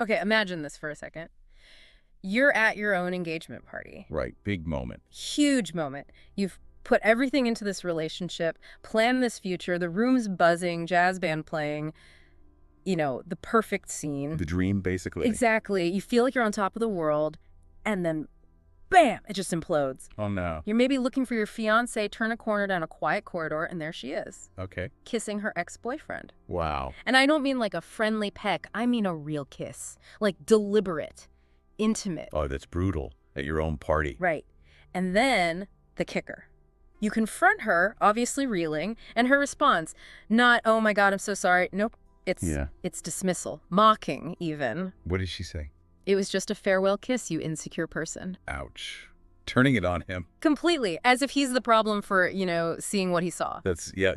Okay, imagine this for a second. You're at your own engagement party. Right. Big moment. Huge moment. You've put everything into this relationship, planned this future, the room's buzzing, jazz band playing, the perfect scene. The dream, basically. Exactly. You feel like you're on top of the world, and then bam, it just implodes. Oh, no. You're maybe looking for your fiancée, turn a corner down a quiet corridor, and there she is. Okay. Kissing her ex-boyfriend. Wow. And I don't mean like a friendly peck. I mean a real kiss. Like deliberate, intimate. Oh, that's brutal. At your own party. Right. And then the kicker. You confront her, obviously reeling, and her response, not, oh my God, I'm so sorry. Nope. It's dismissal. Mocking, even. What did she say? It was just a farewell kiss, you insecure person. Ouch. Turning it on him. Completely. As if he's the problem for, seeing what he saw. Yeah.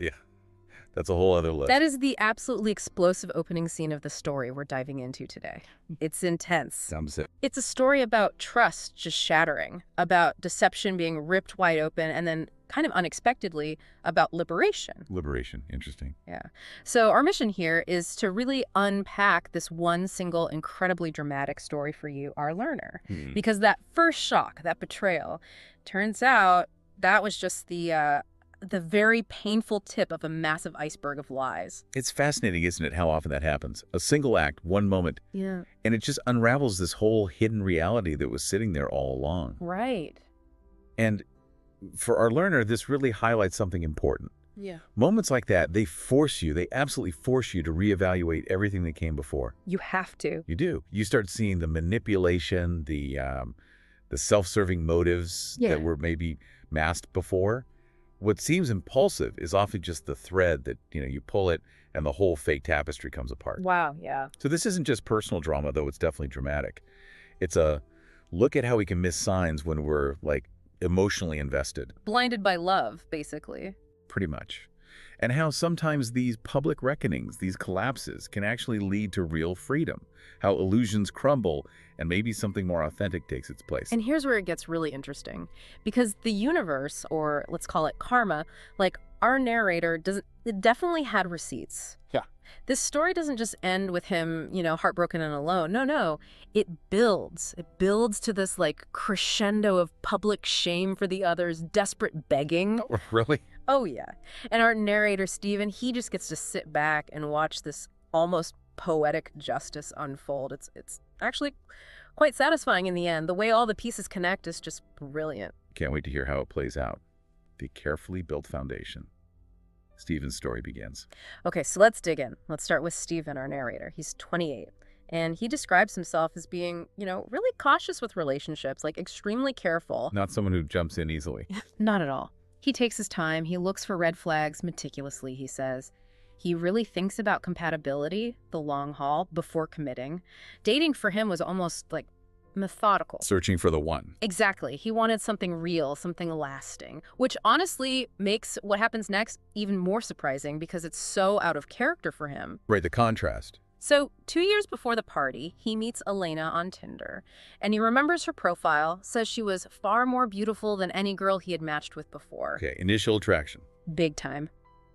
That's a whole other list. That is the absolutely explosive opening scene of the story we're diving into today. It's intense. Sums it. It's a story about trust just shattering, about deception being ripped wide open, and then kind of unexpectedly about liberation. Liberation. Interesting. Yeah. So our mission here is to really unpack this one single incredibly dramatic story for you, our learner. Because that first shock, that betrayal, turns out that was just the very painful tip of a massive iceberg of lies. It's fascinating, isn't it, how often that happens? A single act, one moment. Yeah. And it just unravels this whole hidden reality that was sitting there all along. Right. And for our learner, this really highlights something important. Yeah. Moments like that, they absolutely force you to reevaluate everything that came before. You have to. You do. You start seeing the manipulation, the self-serving motives that were maybe masked before. What seems impulsive is often just the thread that, you pull it and the whole fake tapestry comes apart. Wow, yeah. So this isn't just personal drama, though it's definitely dramatic. It's a look at how we can miss signs when we're, emotionally invested. Blinded by love, basically. Pretty much. And how sometimes these public reckonings, these collapses, can actually lead to real freedom. How illusions crumble and maybe something more authentic takes its place. And here's where it gets really interesting. Because the universe, or let's call it karma, our narrator, it definitely had receipts. Yeah. This story doesn't just end with him, heartbroken and alone. No. It builds. It builds to this, crescendo of public shame for the others, desperate begging. Oh, really? Oh, yeah. And our narrator, Steven, he just gets to sit back and watch this almost poetic justice unfold. It's actually quite satisfying in the end. The way all the pieces connect is just brilliant. Can't wait to hear how it plays out. The carefully built foundation. Steven's story begins. Okay, so let's dig in. Let's start with Steven, our narrator. He's 28, and he describes himself as being, really cautious with relationships, extremely careful. Not someone who jumps in easily. Not at all. He takes his time. He looks for red flags meticulously, he says. He really thinks about compatibility, the long haul, before committing. Dating for him was almost methodical. Searching for the one. Exactly. He wanted something real, something lasting, which honestly makes what happens next even more surprising because it's so out of character for him. Right, the contrast. So 2 years before the party, he meets Elena on Tinder, and he remembers her profile, says she was far more beautiful than any girl he had matched with before. Okay, initial attraction. Big time.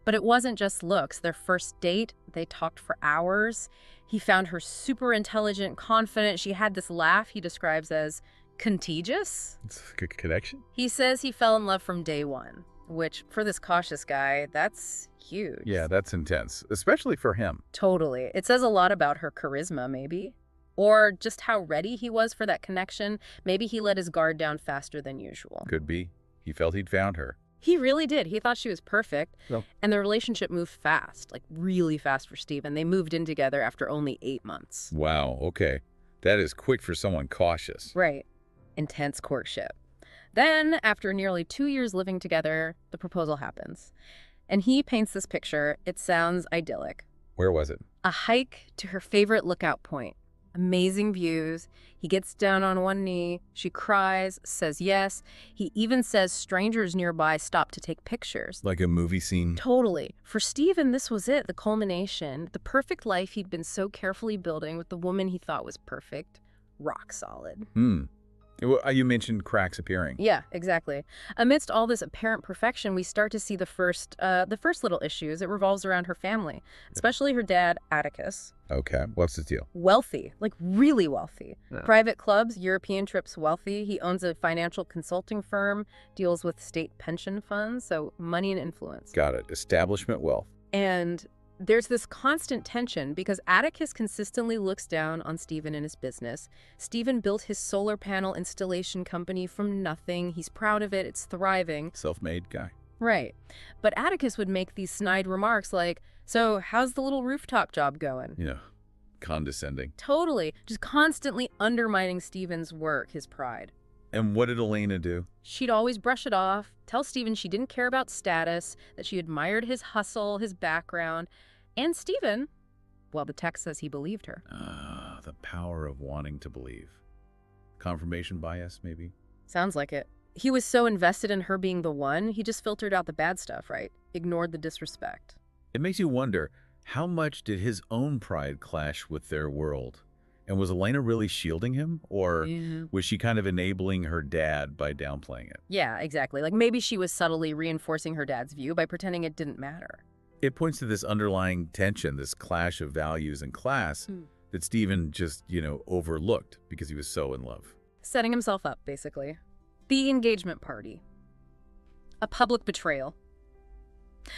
But it wasn't just looks. Their first date, they talked for hours. He found her super intelligent, confident. She had this laugh he describes as contagious. It's a good connection. He says he fell in love from day one, which for this cautious guy, that's huge. Yeah, that's intense, especially for him. Totally. It says a lot about her charisma, maybe. Or just how ready he was for that connection. Maybe he let his guard down faster than usual. Could be. He felt he'd found her. He really did. He thought she was perfect. Well, and the relationship moved fast, really fast for Steven. They moved in together after only 8 months. wow, okay. That is quick for someone cautious. Right. Intense courtship. Then, after nearly 2 years living together, the proposal happens. And he paints this picture. It sounds idyllic. Where was it? A hike to her favorite lookout point. Amazing views. He gets down on one knee. She cries, says yes. He even says strangers nearby stop to take pictures. Like a movie scene? Totally. For Steven, this was it, the culmination. The perfect life he'd been so carefully building with the woman he thought was perfect. Rock solid. You mentioned cracks appearing. Yeah, exactly. Amidst all this apparent perfection, we start to see the first little issues. It revolves around her family, especially her dad, Attacus. Okay, what's the deal? Wealthy, like really wealthy. Yeah. Private clubs, European trips, wealthy. He owns a financial consulting firm, deals with state pension funds, so money and influence. Got it. Establishment wealth. And there's this constant tension because Attacus consistently looks down on Stephen and his business. Stephen built his solar panel installation company from nothing. He's proud of it. It's thriving. Self-made guy. Right. But Attacus would make these snide remarks like, so how's the little rooftop job going? Condescending. Totally. Just constantly undermining Stephen's work, his pride. And what did Elena do? She'd always brush it off, tell Stephen she didn't care about status, that she admired his hustle, his background. And Stephen, well, the text says he believed her. The power of wanting to believe. Confirmation bias, maybe? Sounds like it. He was so invested in her being the one, he just filtered out the bad stuff, right? Ignored the disrespect. It makes you wonder, how much did his own pride clash with their world? And was Elena really shielding him? Or was she kind of enabling her dad by downplaying it? Yeah, exactly. Like maybe she was subtly reinforcing her dad's view by pretending it didn't matter. It points to this underlying tension, this clash of values and class that Stephen just, overlooked because he was so in love. Setting himself up, basically. The engagement party. A public betrayal.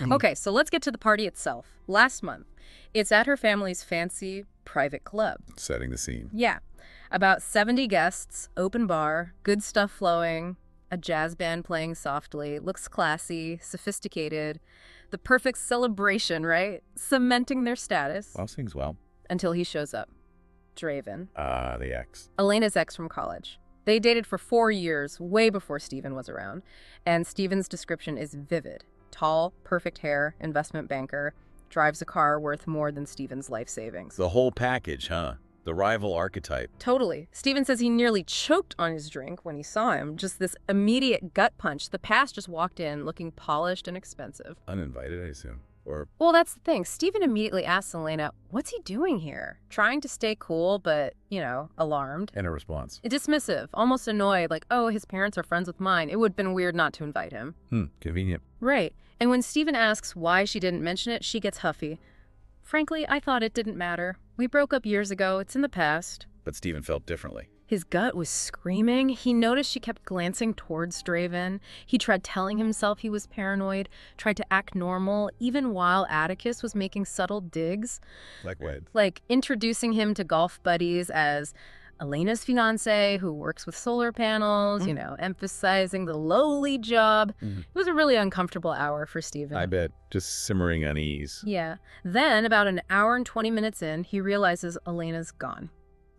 Okay, so let's get to the party itself. Last month, it's at her family's fancy private club. Setting the scene. Yeah. About 70 guests, open bar, good stuff flowing, a jazz band playing softly, looks classy, sophisticated. The perfect celebration, right? Cementing their status. All seems well. Until he shows up. Draven. The ex. Elena's ex from college. They dated for 4 years, way before Stephen was around. And Stephen's description is vivid. Tall, perfect hair, investment banker, drives a car worth more than Stephen's life savings. The whole package, huh? The rival archetype. Totally. Stephen says he nearly choked on his drink when he saw him. Just this immediate gut punch. The past just walked in looking polished and expensive. Uninvited, I assume. Or... Well, that's the thing. Stephen immediately asks Elena, what's he doing here? Trying to stay cool, but, alarmed. And a response. Dismissive, almost annoyed, like, oh, his parents are friends with mine. It would have been weird not to invite him. Convenient. Right. And when Stephen asks why she didn't mention it, she gets huffy. Frankly, I thought it didn't matter. We broke up years ago. It's in the past. But Stephen felt differently. His gut was screaming. He noticed she kept glancing towards Draven. He tried telling himself he was paranoid, tried to act normal, even while Attacus was making subtle digs. Like what? Like introducing him to golf buddies as Elena's fiancée who works with solar panels, emphasizing the lowly job. It was a really uncomfortable hour for Stephen. I bet. Just simmering unease. Yeah. Then, about an hour and 20 minutes in, he realizes Elena's gone.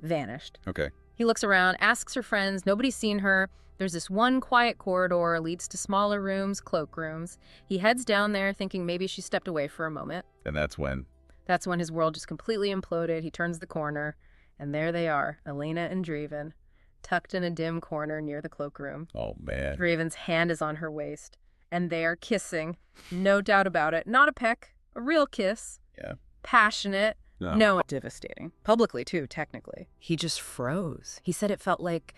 Vanished. Okay. He looks around, asks her friends, nobody's seen her. There's this one quiet corridor, leads to smaller rooms, cloakrooms. He heads down there thinking maybe she stepped away for a moment. And that's when? That's when his world just completely imploded. He turns the corner, and there they are, Elena and Draven, tucked in a dim corner near the cloakroom. Oh, man. Draven's hand is on her waist, and they are kissing. No doubt about it. Not a peck, a real kiss. Yeah. Passionate. No, devastating. Publicly, too, technically. He just froze. He said it felt like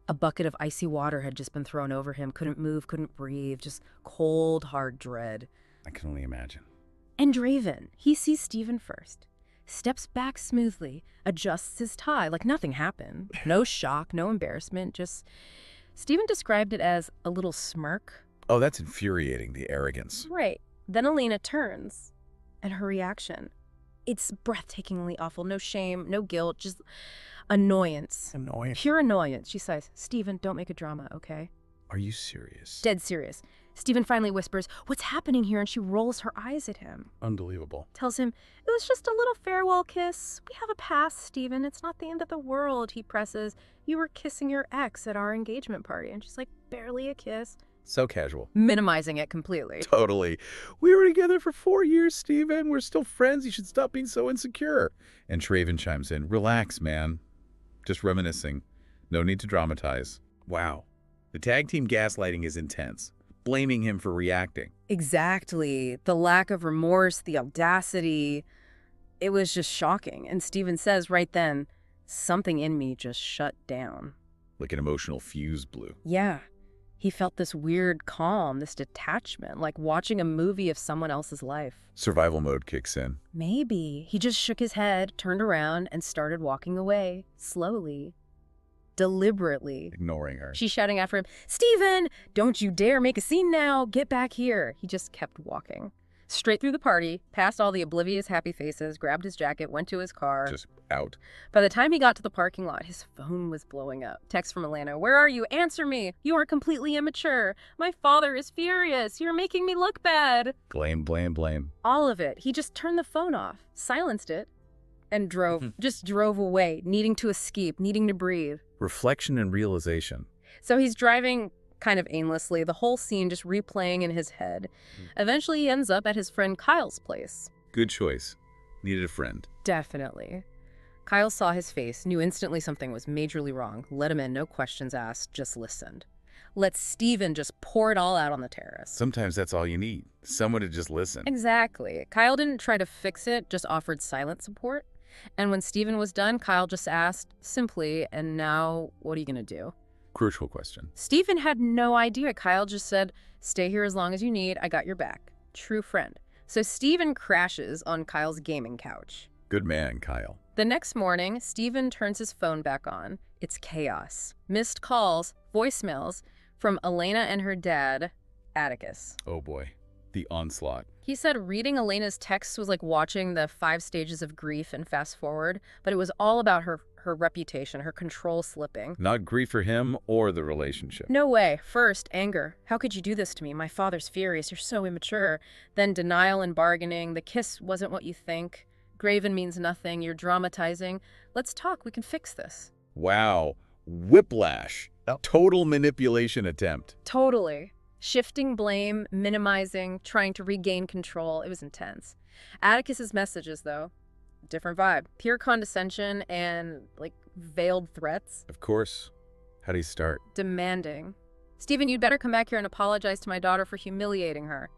a bucket of icy water had just been thrown over him. Couldn't move, couldn't breathe. Just cold, hard dread. I can only imagine. And Draven, he sees Stephen first. Steps back smoothly, adjusts his tie like nothing happened. No shock, no embarrassment, just... Stephen described it as a little smirk. Oh, that's infuriating, the arrogance. Right. Then Elena turns, and her reaction... It's breathtakingly awful. No shame, no guilt, just annoyance. Annoyance. Pure annoyance. She sighs, Stephen, don't make a drama, okay? Are you serious? Dead serious. Stephen finally whispers, what's happening here? And she rolls her eyes at him. Unbelievable. Tells him, it was just a little farewell kiss. We have a past, Stephen. It's not the end of the world. He presses, you were kissing your ex at our engagement party. And she's like, barely a kiss. So casual. Minimizing it completely. Totally. We were together for 4 years, Stephen. We're still friends. You should stop being so insecure. And Draven chimes in, relax, man. Just reminiscing. No need to dramatize. Wow. The tag team gaslighting is intense. Blaming him for reacting. Exactly. The lack of remorse, the audacity. It was just shocking. And Stephen says right then, something in me just shut down. like an emotional fuse blew. Yeah. He felt this weird calm, this detachment, like watching a movie of someone else's life. Survival mode kicks in. Maybe. He just shook his head, turned around, and started walking away, slowly, deliberately. Ignoring her. She's shouting after him, "Steven, don't you dare make a scene now. Get back here." He just kept walking. Straight through the party, past all the oblivious happy faces, grabbed his jacket, went to his car. Just out. By the time he got to the parking lot, his phone was blowing up. Text from Elena, "Where are you? Answer me. You are completely immature. My father is furious. You're making me look bad." Blame, blame, blame. All of it. He just turned the phone off, silenced it, and just drove away, needing to escape, needing to breathe. Reflection and realization. So he's driving kind of aimlessly, the whole scene just replaying in his head. Eventually he ends up at his friend Kyle's place. Good choice. Needed a friend. Definitely. Kyle saw his face, knew instantly something was majorly wrong, let him in, no questions asked, just listened. Let Steven just pour it all out on the terrace. Sometimes that's all you need. Someone to just listen. Exactly. Kyle didn't try to fix it, just offered silent support. And when Steven was done, Kyle just asked, simply, "And now, what are you going to do?" Crucial question. Steven had no idea. Kyle just said, "Stay here as long as you need. I got your back." True friend. So Steven crashes on Kyle's gaming couch. Good man, Kyle. The next morning, Steven turns his phone back on. It's chaos. Missed calls, voicemails from Elena and her dad, Attacus. Oh boy. The onslaught. He said reading Elena's texts was like watching the 5 stages of grief and fast forward, but it was all about her reputation, her control slipping. Not grief for him or the relationship. No way. First, anger. "How could you do this to me? My father's furious. You're so immature." Then denial and bargaining. "The kiss wasn't what you think. Draven means nothing. You're dramatizing. Let's talk. We can fix this." Wow. Whiplash. Total manipulation attempt. Totally. Shifting blame, minimizing, trying to regain control. It was intense. Atticus's messages, though, different vibe. Pure condescension and, veiled threats. Of course. How do you start? Demanding. "Steven, you'd better come back here and apologize to my daughter for humiliating her."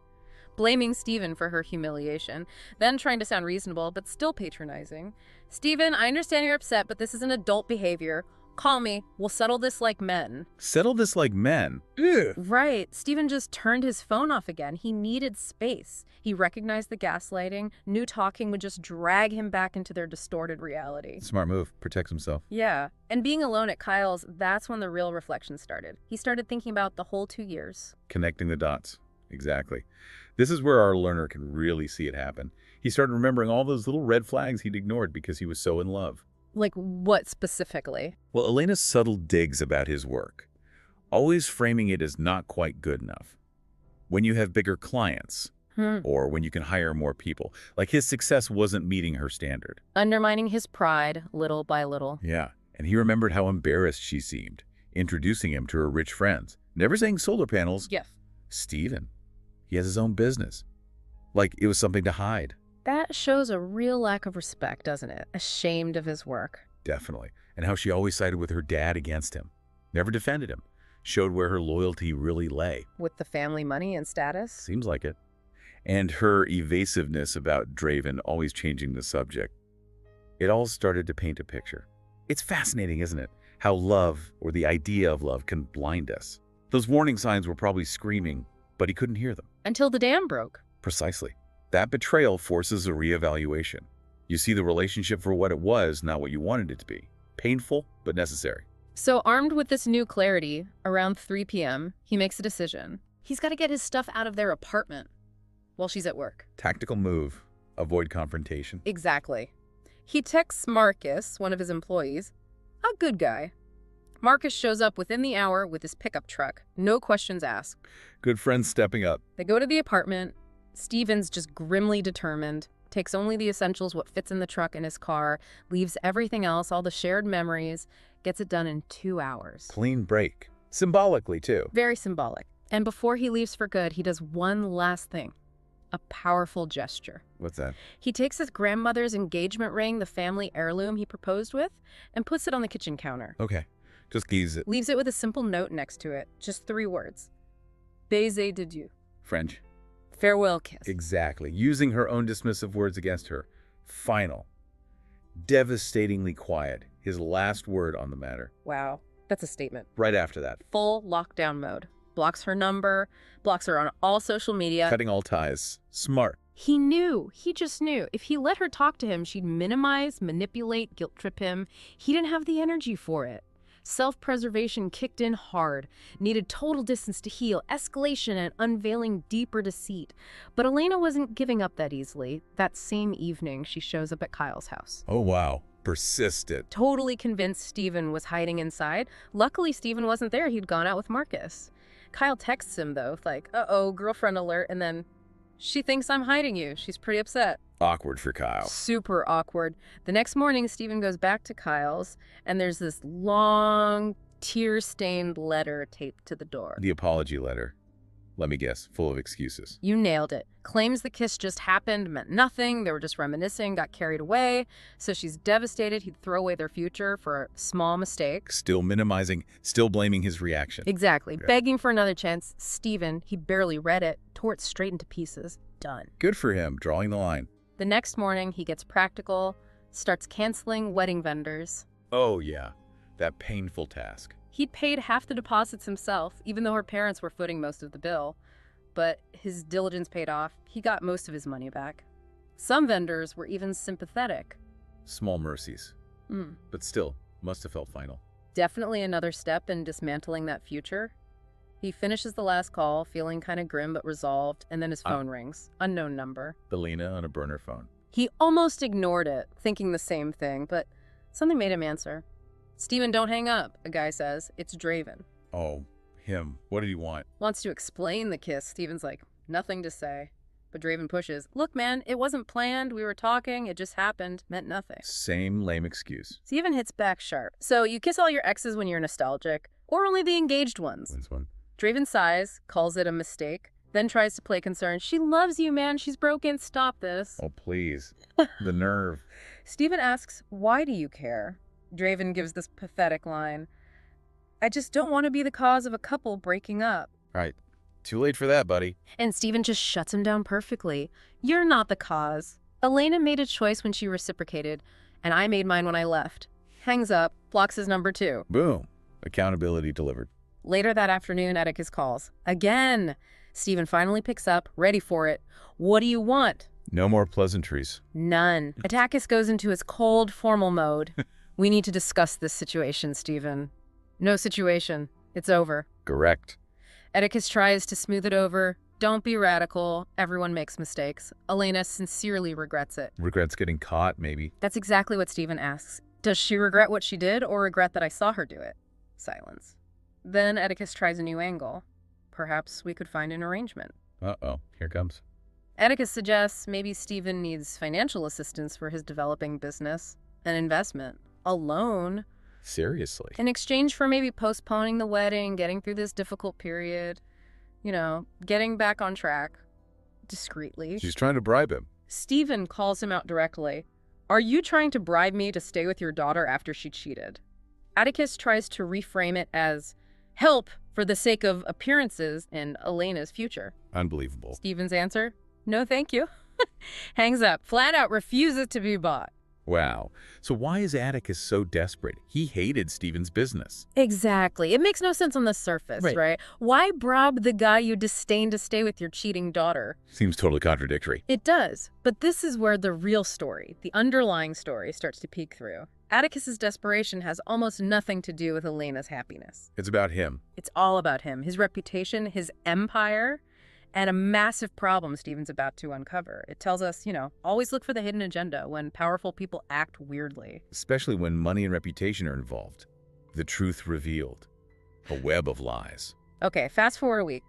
Blaming Steven for her humiliation. Then trying to sound reasonable, but still patronizing. "Steven, I understand you're upset, but this is an adult behavior. Call me. We'll settle this like men." Settle this like men? Ugh. Right. Steven just turned his phone off again. He needed space. He recognized the gaslighting. Knew talking would just drag him back into their distorted reality. Smart move. Protects himself. Yeah. And being alone at Kyle's, that's when the real reflection started. He started thinking about the whole 2 years. Connecting the dots. Exactly. This is where our learner can really see it happen. He started remembering all those little red flags he'd ignored because he was so in love. Like what specifically? Well, Elena's subtle digs about his work, always framing it as not quite good enough. When you have bigger clients, or when you can hire more people, like his success wasn't meeting her standard. Undermining his pride, little by little. Yeah, and he remembered how embarrassed she seemed, introducing him to her rich friends. Never saying solar panels. Yes. Steven, he has his own business. Like it was something to hide. That shows a real lack of respect, doesn't it? Ashamed of his work. Definitely. And how she always sided with her dad against him. Never defended him. Showed where her loyalty really lay. With the family money and status? Seems like it. And her evasiveness about Draven always changing the subject. It all started to paint a picture. It's fascinating, isn't it? How love, or the idea of love, can blind us. Those warning signs were probably screaming, but he couldn't hear them. Until the dam broke. Precisely. That betrayal forces a reevaluation. You see the relationship for what it was, not what you wanted it to be. Painful, but necessary. So armed with this new clarity, around 3 p.m., he makes a decision. He's got to get his stuff out of their apartment while she's at work. Tactical move. Avoid confrontation. Exactly. He texts Marcus, one of his employees, a good guy. Marcus shows up within the hour with his pickup truck. No questions asked. Good friends stepping up. They go to the apartment. Steven's just grimly determined, takes only the essentials, what fits in the truck in his car, leaves everything else, all the shared memories, gets it done in 2 hours. Clean break. Symbolically, too. Very symbolic. And before he leaves for good, he does one last thing. A powerful gesture. What's that? He takes his grandmother's engagement ring, the family heirloom he proposed with, and puts it on the kitchen counter. Okay. Just leaves it. Leaves it with a simple note next to it. Just 3 words. Baiser de Dieu. French. Farewell kiss. Exactly. Using her own dismissive words against her. Final. Devastatingly quiet. His last word on the matter. Wow. That's a statement. Right after that. Full lockdown mode. Blocks her number, blocks her on all social media. Cutting all ties. Smart. He just knew. If he let her talk to him, she'd minimize, manipulate, guilt trip him. He didn't have the energy for it. Self-preservation kicked in hard, needed total distance to heal, escalation and unveiling deeper deceit. But Elena wasn't giving up that easily. That same evening, she shows up at Kyle's house. Oh, wow. Persisted. Totally convinced Steven was hiding inside. Luckily, Steven wasn't there. He'd gone out with Marcus. Kyle texts him, though, like, uh-oh, girlfriend alert, and then, she thinks I'm hiding you. She's pretty upset. Awkward for Kyle. Super awkward. The next morning, Steven goes back to Kyle's, and there's this long, tear-stained letter taped to the door. The apology letter. Let me guess, full of excuses. You nailed it. Claims the kiss just happened, meant nothing, they were just reminiscing, got carried away. So she's devastated he'd throw away their future for a small mistake. Still minimizing, still blaming his reaction. Exactly. Okay. Begging for another chance. Steven, he barely read it, tore it straight into pieces. Done. Good for him, drawing the line. The next morning, he gets practical, starts canceling wedding vendors. Oh, yeah. That painful task. He'd paid half the deposits himself, even though her parents were footing most of the bill. But his diligence paid off. He got most of his money back. Some vendors were even sympathetic. Small mercies. But still, must have felt final. Definitely another step in dismantling that future. He finishes the last call, feeling kind of grim but resolved, and then his phone rings. Unknown number. Elena on a burner phone. He almost ignored it, thinking the same thing, but something made him answer. Steven, don't hang up, a guy says. It's Draven. Oh, him. What did he want? Wants to explain the kiss. Steven's like, nothing to say. But Draven pushes. Look, man, it wasn't planned. We were talking. It just happened. Meant nothing. Same lame excuse. Steven hits back sharp. So you kiss all your exes when you're nostalgic, or only the engaged ones? This one. Draven sighs, calls it a mistake, then tries to play concerned. She loves you, man. She's broken. Stop this. Oh, please. The nerve. Steven asks, why do you care? Draven gives this pathetic line. I just don't want to be the cause of a couple breaking up. Right. Too late for that, buddy. And Steven just shuts him down perfectly. You're not the cause. Elena made a choice when she reciprocated, and I made mine when I left. Hangs up, blocks his number too. Boom. Accountability delivered. Later that afternoon, Attacus calls. Again. Steven finally picks up, ready for it. What do you want? No more pleasantries. None. Attacus goes into his cold, formal mode. We need to discuss this situation, Steven. No situation. It's over. Correct. Attacus tries to smooth it over. Don't be radical. Everyone makes mistakes. Elena sincerely regrets it. Regrets getting caught, maybe. That's exactly what Steven asks. Does she regret what she did or regret that I saw her do it? Silence. Then Attacus tries a new angle. Perhaps we could find an arrangement. Uh-oh. Here comes. Attacus suggests maybe Steven needs financial assistance for his developing business, an investment, a loan. Seriously? In exchange for maybe postponing the wedding, getting through this difficult period, getting back on track, discreetly. She's trying to bribe him. Steven calls him out directly. Are you trying to bribe me to stay with your daughter after she cheated? Attacus tries to reframe it as help for the sake of appearances in Elena's future. Unbelievable. Steven's answer? No, thank you. Hangs up. Flat out refuses to be bought. Wow. So why is Attacus so desperate? He hated Steven's business. Exactly. It makes no sense on the surface, right? Why bribe the guy you disdain to stay with your cheating daughter? Seems totally contradictory. It does. But this is where the real story, the underlying story, starts to peek through. Attacus's desperation has almost nothing to do with Elena's happiness. It's about him. It's all about him, his reputation, his empire, and a massive problem Steven's about to uncover. It tells us, always look for the hidden agenda when powerful people act weirdly. Especially when money and reputation are involved. The truth revealed. A web of lies. Okay, fast forward a week.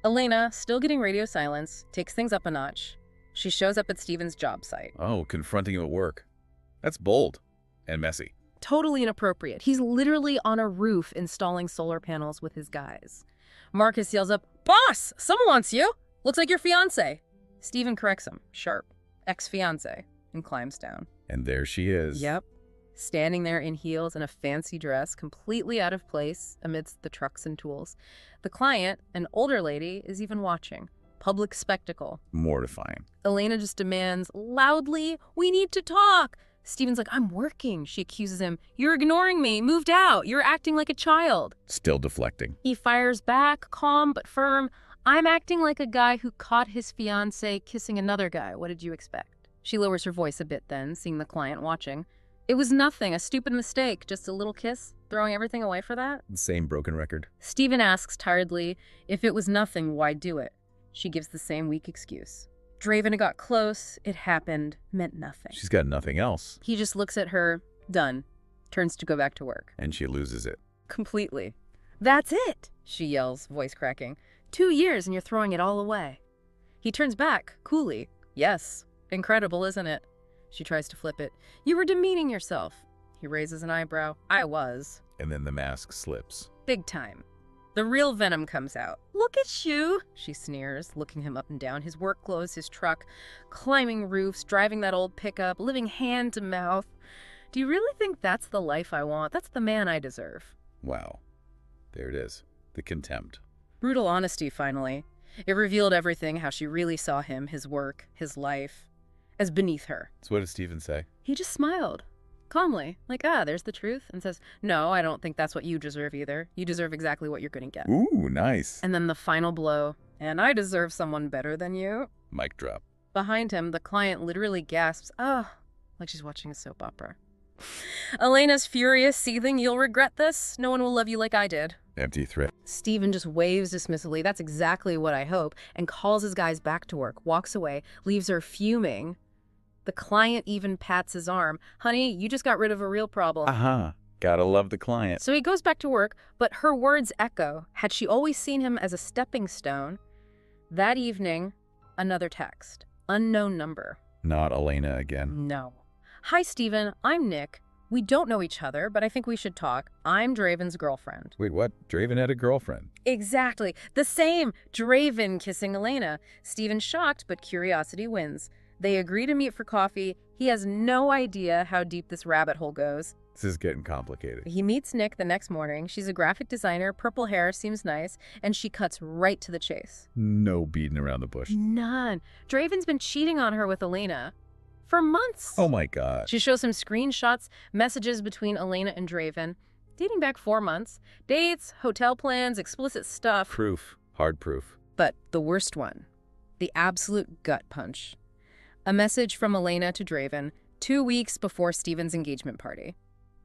Elena, still getting radio silence, takes things up a notch. She shows up at Steven's job site. Oh, confronting him at work. That's bold. And messy. Totally inappropriate. He's literally on a roof installing solar panels with his guys. Marcus yells up, Boss! Someone wants you! Looks like your fiancée. Steven corrects him, sharp. Ex-fiancée. And climbs down. And there she is. Yep. Standing there in heels and a fancy dress, completely out of place amidst the trucks and tools. The client, an older lady, is even watching. Public spectacle. Mortifying. Elena just demands, loudly, we need to talk! Steven's like, I'm working. She accuses him. You're ignoring me. Moved out. You're acting like a child. Still deflecting. He fires back, calm but firm. I'm acting like a guy who caught his fiancée kissing another guy. What did you expect? She lowers her voice a bit then, seeing the client watching. It was nothing, a stupid mistake, just a little kiss. Throwing everything away for that? The same broken record. Steven asks tiredly, if it was nothing, why do it? She gives the same weak excuse. Draven got close, it happened, meant nothing. She's got nothing else. He just looks at her, done. Turns to go back to work. And she loses it. Completely. That's it, she yells, voice cracking. 2 years and you're throwing it all away. He turns back, coolly. Yes, incredible, isn't it? She tries to flip it. You were demeaning yourself. He raises an eyebrow. I was. And then the mask slips. Big time. The real venom comes out. Look at you, she sneers, looking him up and down, his work clothes, his truck, climbing roofs, driving that old pickup, living hand to mouth. Do you really think that's the life I want? That's the man I deserve. Wow. There it is. The contempt. Brutal honesty, finally. It revealed everything, how she really saw him, his work, his life, as beneath her. So what did Steven say? He just smiled. Calmly, like, there's the truth, and says, no, I don't think that's what you deserve either. You deserve exactly what you're going to get. Ooh, nice. And then the final blow, and I deserve someone better than you. Mic drop. Behind him, the client literally gasps, like she's watching a soap opera. Elena's furious, seething, you'll regret this. No one will love you like I did. Empty threat. Steven just waves dismissively, that's exactly what I hope, and calls his guys back to work, walks away, leaves her fuming. The client even pats his arm. Honey, you just got rid of a real problem. Gotta love the client. So he goes back to work, but her words echo. Had she always seen him as a stepping stone? That evening, another text. Unknown number. Not Elena again. No. Hi, Steven. I'm Nick. We don't know each other, but I think we should talk. I'm Draven's girlfriend. Wait, what? Draven had a girlfriend? Exactly. The same. Draven kissing Elena. Steven's shocked, but curiosity wins. They agree to meet for coffee. He has no idea how deep this rabbit hole goes. This is getting complicated. He meets Nick the next morning. She's a graphic designer, purple hair, seems nice, and she cuts right to the chase. No beating around the bush. None. Draven's been cheating on her with Elena for months. Oh my God. She shows him screenshots, messages between Elena and Draven, dating back 4 months, dates, hotel plans, explicit stuff. Proof. Hard proof. But the worst one, the absolute gut punch. A message from Elena to Draven 2 weeks before Steven's engagement party.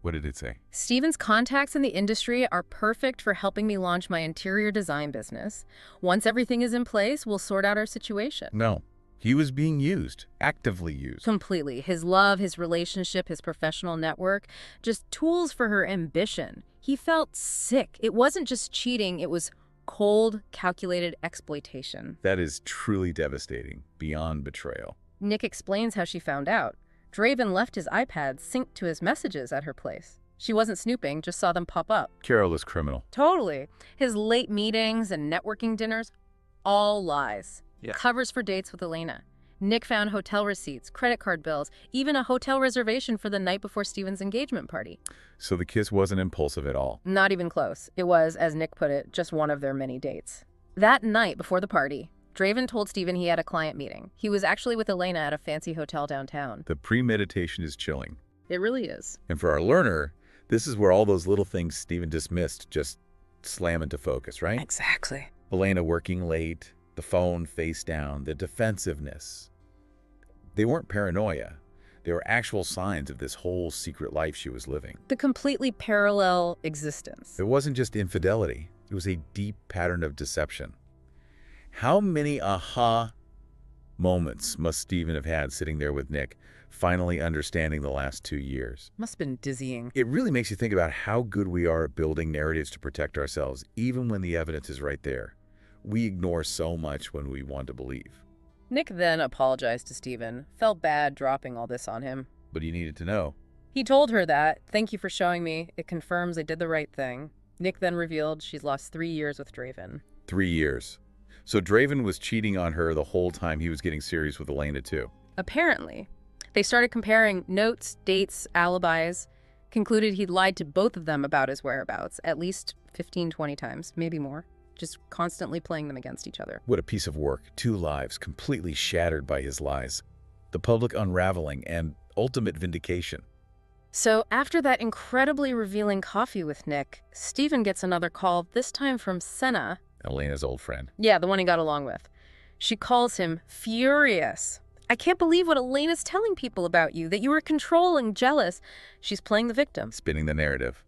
What did it say? Steven's contacts in the industry are perfect for helping me launch my interior design business. Once everything is in place, we'll sort out our situation. No. He was being used. Actively used. Completely. His love, his relationship, his professional network, just tools for her ambition. He felt sick. It wasn't just cheating, it was cold, calculated exploitation. That is truly devastating. Beyond betrayal. Nick explains how she found out. Draven left his iPad synced to his messages at her place. She wasn't snooping, just saw them pop up. Careless criminal. Totally. His late meetings and networking dinners, all lies. Yeah. Covers for dates with Elena. Nick found hotel receipts, credit card bills, even a hotel reservation for the night before Steven's engagement party. So the kiss wasn't impulsive at all. Not even close. It was, as Nick put it, just one of their many dates. That night before the party, Draven told Steven he had a client meeting. He was actually with Elena at a fancy hotel downtown. The premeditation is chilling. It really is. And for our learner, this is where all those little things Steven dismissed just slam into focus, right? Exactly. Elena working late, the phone face down, the defensiveness. They weren't paranoia. They were actual signs of this whole secret life she was living. The completely parallel existence. It wasn't just infidelity. It was a deep pattern of deception. How many aha moments must Steven have had sitting there with Nick, finally understanding the last 2 years? Must have been dizzying. It really makes you think about how good we are at building narratives to protect ourselves, even when the evidence is right there. We ignore so much when we want to believe. Nick then apologized to Steven, felt bad dropping all this on him. But he needed to know. He told her that, thank you for showing me, it confirms I did the right thing. Nick then revealed she's lost 3 years with Draven. 3 years. So Draven was cheating on her the whole time he was getting serious with Elena too. Apparently. They started comparing notes, dates, alibis, concluded he'd lied to both of them about his whereabouts at least 15, 20 times, maybe more, just constantly playing them against each other. What a piece of work. 2 lives completely shattered by his lies. The public unraveling and ultimate vindication. So after that incredibly revealing coffee with Nick, Stephen gets another call, this time from Senna. Elena's old friend. Yeah, the one he got along with. She calls him furious. I can't believe what Elena's telling people about you, that you were controlling, jealous. She's playing the victim. Spinning the narrative.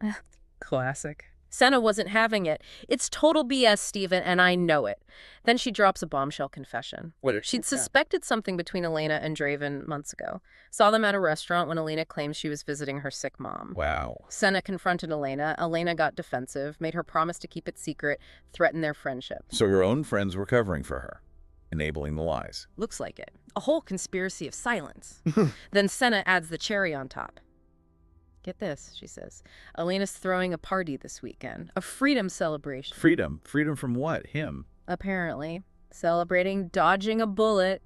Classic. Senna wasn't having it. It's total BS, Stephen, and I know it. Then she drops a bombshell confession. She'd suspected something between Elena and Draven months ago. Saw them at a restaurant when Elena claimed she was visiting her sick mom. Wow. Senna confronted Elena. Elena got defensive, made her promise to keep it secret, threatened their friendship. So her own friends were covering for her, enabling the lies. Looks like it. A whole conspiracy of silence. Then Senna adds the cherry on top. Get this, she says. Elena's throwing a party this weekend. A freedom celebration. Freedom? Freedom from what? Him? Apparently. Celebrating dodging a bullet.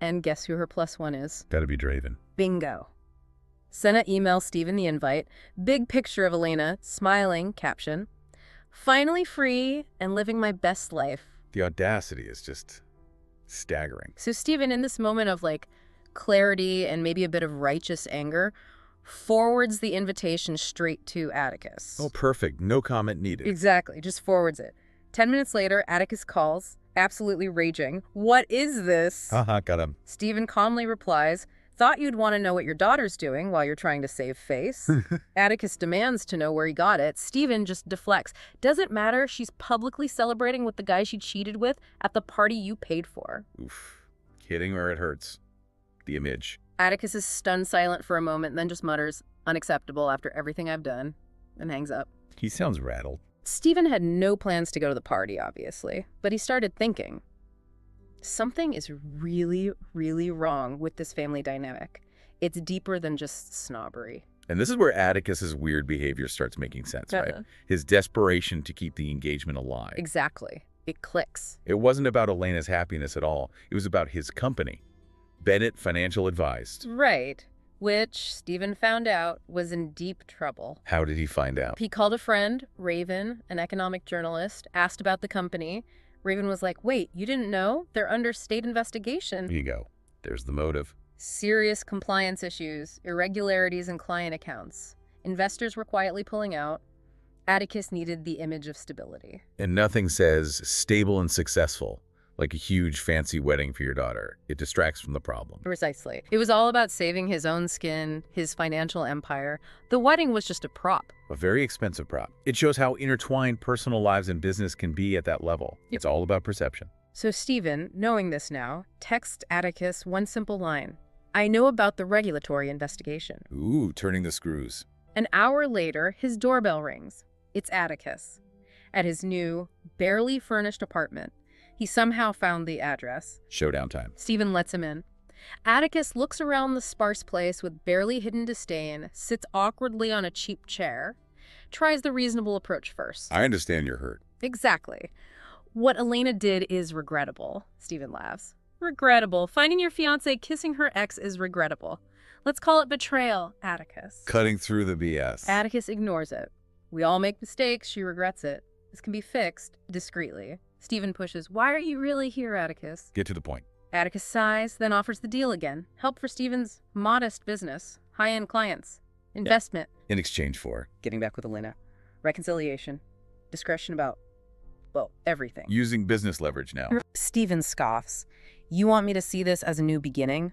And guess who her plus one is? Gotta be Draven. Bingo. Senna emails Stephen the invite. Big picture of Elena, smiling, caption. Finally free and living my best life. The audacity is just staggering. So Stephen, in this moment of clarity and maybe a bit of righteous anger, forwards the invitation straight to Attacus. Oh, perfect. No comment needed. Exactly. Just forwards it. 10 minutes later, Attacus calls, absolutely raging. What is this? Got him. Stephen calmly replies, thought you'd want to know what your daughter's doing while you're trying to save face. Attacus demands to know where he got it. Stephen just deflects. Doesn't matter. She's publicly celebrating with the guy she cheated with at the party you paid for. Oof. Hitting where it hurts. The image. Attacus is stunned silent for a moment, then just mutters, unacceptable after everything I've done, and hangs up. He sounds rattled. Stephen had no plans to go to the party, obviously, but he started thinking, something is really, really wrong with this family dynamic. It's deeper than just snobbery. And this is where Attacus's weird behavior starts making sense, right? His desperation to keep the engagement alive. Exactly. It clicks. It wasn't about Elena's happiness at all. It was about his company. Bennett Financial advised. Right. Which, Stephen found out, was in deep trouble. How did he find out? He called a friend, Raven, an economic journalist, asked about the company. Raven was like, wait, you didn't know? They're under state investigation. Here you go. There's the motive. Serious compliance issues, irregularities in client accounts. Investors were quietly pulling out. Attacus needed the image of stability. And nothing says stable and successful like a huge fancy wedding for your daughter. It distracts from the problem. Precisely. It was all about saving his own skin, his financial empire. The wedding was just a prop. A very expensive prop. It shows how intertwined personal lives and business can be at that level. It's all about perception. So Stephen, knowing this now, texts Attacus one simple line. I know about the regulatory investigation. Ooh, turning the screws. An hour later, his doorbell rings. It's Attacus. At his new, barely furnished apartment. He somehow found the address. Showdown time. Stephen lets him in. Attacus looks around the sparse place with barely hidden disdain, sits awkwardly on a cheap chair, tries the reasonable approach first. I understand you're hurt. Exactly. What Elena did is regrettable, Stephen laughs. Regrettable. Finding your fiancée kissing her ex is regrettable. Let's call it betrayal, Attacus. Cutting through the BS. Attacus ignores it. We all make mistakes. She regrets it. This can be fixed discreetly. Stephen pushes, why are you really here, Attacus? Get to the point. Attacus sighs, then offers the deal again. Help for Stephen's modest business. High-end clients. Investment. Yeah. In exchange for? Getting back with Elena. Reconciliation. Discretion about, well, everything. Using business leverage now. Stephen scoffs. You want me to see this as a new beginning?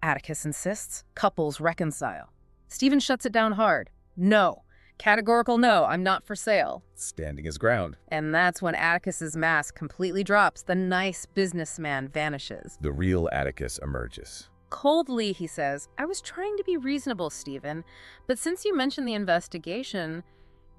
Attacus insists. Couples reconcile. Stephen shuts it down hard. No. Categorical no, I'm not for sale. Standing his ground. And that's when Attacus's mask completely drops. The nice businessman vanishes. The real Attacus emerges. Coldly, he says, I was trying to be reasonable, Stephen, but since you mentioned the investigation,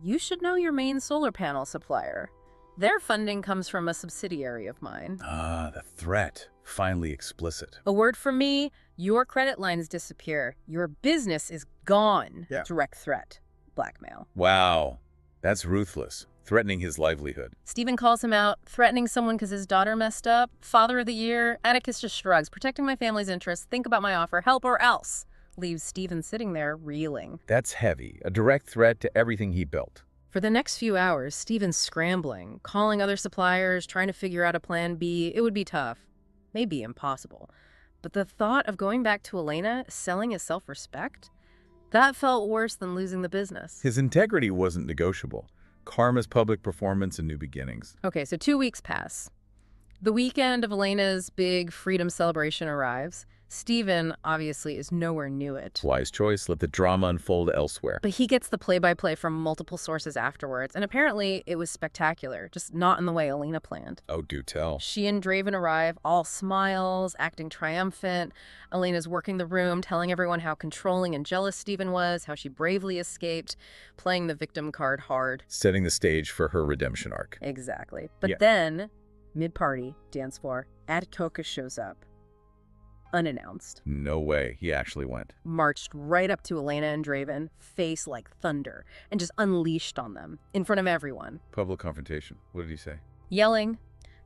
you should know your main solar panel supplier. Their funding comes from a subsidiary of mine. Ah, the threat. Finally explicit. A word from me, your credit lines disappear. Your business is gone. Yeah. Direct threat. Blackmail. Wow. That's ruthless. Threatening his livelihood. Stephen calls him out, threatening someone because his daughter messed up. Father of the year. Attacus just shrugs. Protecting my family's interests. Think about my offer. Help or else. Leaves Stephen sitting there, reeling. That's heavy. A direct threat to everything he built. For the next few hours, Stephen's scrambling, calling other suppliers, trying to figure out a plan B. It would be tough. Maybe impossible. But the thought of going back to Elena, selling his self-respect, that felt worse than losing the business. His integrity wasn't negotiable. Karma's public performance and new beginnings. Okay, so 2 weeks pass. The weekend of Elena's big freedom celebration arrives. Steven, obviously, is nowhere near it. Wise choice. Let the drama unfold elsewhere. But he gets the play-by-play from multiple sources afterwards, and apparently it was spectacular, just not in the way Elena planned. Oh, do tell. She and Draven arrive, all smiles, acting triumphant. Elena's working the room, telling everyone how controlling and jealous Steven was, how she bravely escaped, playing the victim card hard. Setting the stage for her redemption arc. Exactly. But then, mid-party, dance floor, Attacus shows up. Unannounced. No way. He actually went. Marched right up to Elena and Draven, face like thunder, and just unleashed on them, in front of everyone. Public confrontation. What did he say? Yelling,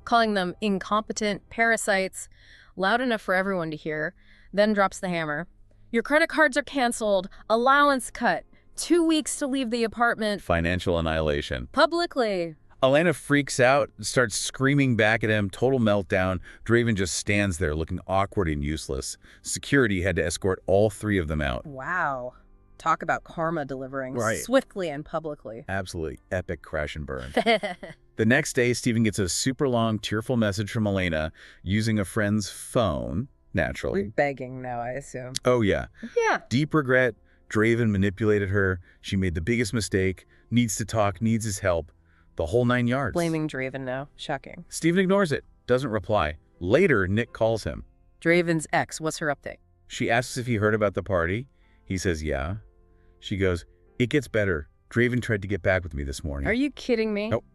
calling them incompetent parasites, loud enough for everyone to hear, then drops the hammer. Your credit cards are canceled, allowance cut, 2 weeks to leave the apartment. Financial annihilation. Publicly. Elena freaks out, starts screaming back at him, total meltdown. Draven just stands there looking awkward and useless. Security had to escort all 3 of them out. Wow. Talk about karma delivering Right. swiftly and publicly. Absolutely epic crash and burn. The next day, Steven gets a super long, tearful message from Elena using a friend's phone, naturally. Begging now, I assume. Oh, yeah. Yeah. Deep regret. Draven manipulated her. She made the biggest mistake. Needs to talk, needs his help. The whole 9 yards. Blaming Draven now. Shocking. Steven ignores it. Doesn't reply. Later, Nick calls him. Draven's ex, what's her update? She asks if he heard about the party. He says, yeah. She goes, it gets better. Draven tried to get back with me this morning. Are you kidding me? Nope.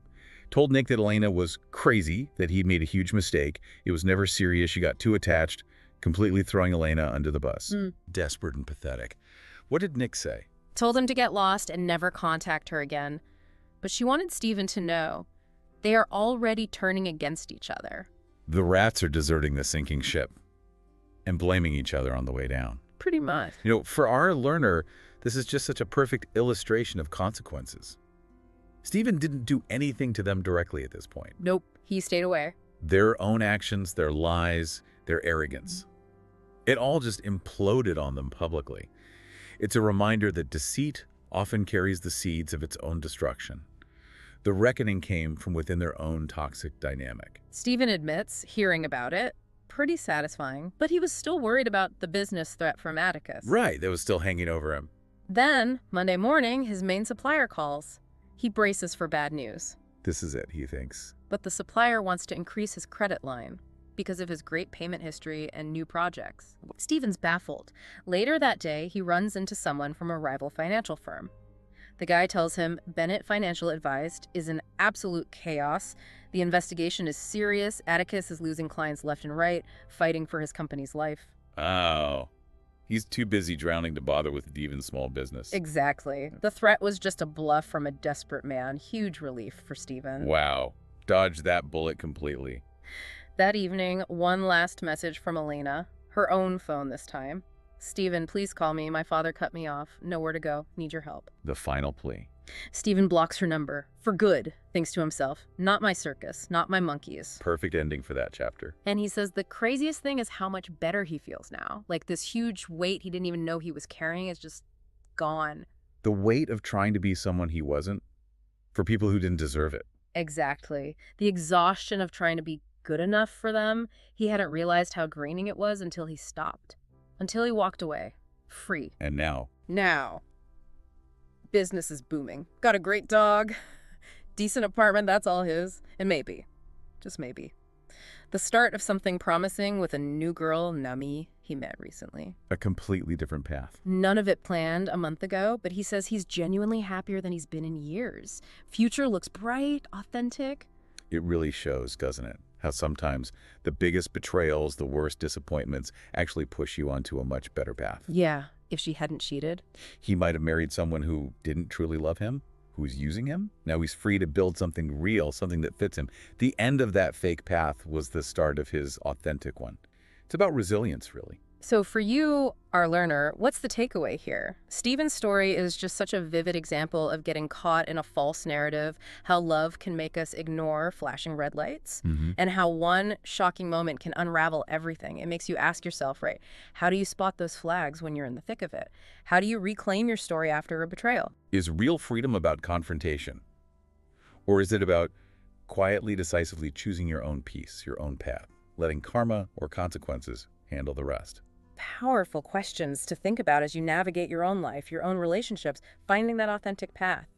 Told Nick that Elena was crazy, that he'd made a huge mistake. It was never serious. She got too attached, completely throwing Elena under the bus. Desperate and pathetic. What did Nick say? Told him to get lost and never contact her again. But she wanted Steven to know they are already turning against each other. The rats are deserting the sinking ship and blaming each other on the way down. Pretty much. You know, for our learner, this is just such a perfect illustration of consequences. Steven didn't do anything to them directly at this point. Nope. He stayed away. Their own actions, their lies, their arrogance. It all just imploded on them publicly. It's a reminder that deceit often carries the seeds of its own destruction. The reckoning came from within their own toxic dynamic. Steven admits hearing about it. Pretty satisfying. But he was still worried about the business threat from Attacus. Right, that was still hanging over him. Then, Monday morning, his main supplier calls. He braces for bad news. This is it, he thinks. But the supplier wants to increase his credit line because of his great payment history and new projects. Steven's baffled. Later that day, he runs into someone from a rival financial firm. The guy tells him Bennett Financial Advised is in absolute chaos. The investigation is serious. Attacus is losing clients left and right, fighting for his company's life. Oh. He's too busy drowning to bother with even small business. Exactly. The threat was just a bluff from a desperate man. Huge relief for Steven. Wow. Dodged that bullet completely. That evening, one last message from Elena, her own phone this time. Steven, please call me. My father cut me off. Nowhere to go. Need your help. The final plea. Steven blocks her number. For good, thinks to himself. Not my circus. Not my monkeys. Perfect ending for that chapter. And he says the craziest thing is how much better he feels now. Like this huge weight he didn't even know he was carrying is just gone. The weight of trying to be someone he wasn't for people who didn't deserve it. Exactly. The exhaustion of trying to be good enough for them. He hadn't realized how draining it was until he stopped. Until he walked away. Free. And now? Now. Business is booming. Got a great dog. Decent apartment, that's all his. And maybe, just maybe, the start of something promising with a new girl, Nami, he met recently. A completely different path. None of it planned a month ago, but he says he's genuinely happier than he's been in years. Future looks bright, authentic. It really shows, doesn't it? How sometimes the biggest betrayals, the worst disappointments actually push you onto a much better path. Yeah, if she hadn't cheated. He might have married someone who didn't truly love him, who's using him. Now he's free to build something real, something that fits him. The end of that fake path was the start of his authentic one. It's about resilience, really. So for you, our learner, what's the takeaway here? Stephen's story is just such a vivid example of getting caught in a false narrative, how love can make us ignore flashing red lights, and how one shocking moment can unravel everything. It makes you ask yourself, right, how do you spot those flags when you're in the thick of it? How do you reclaim your story after a betrayal? Is real freedom about confrontation? Or is it about quietly, decisively choosing your own peace, your own path, letting karma or consequences handle the rest? Powerful questions to think about as you navigate your own life, your own relationships, finding that authentic path.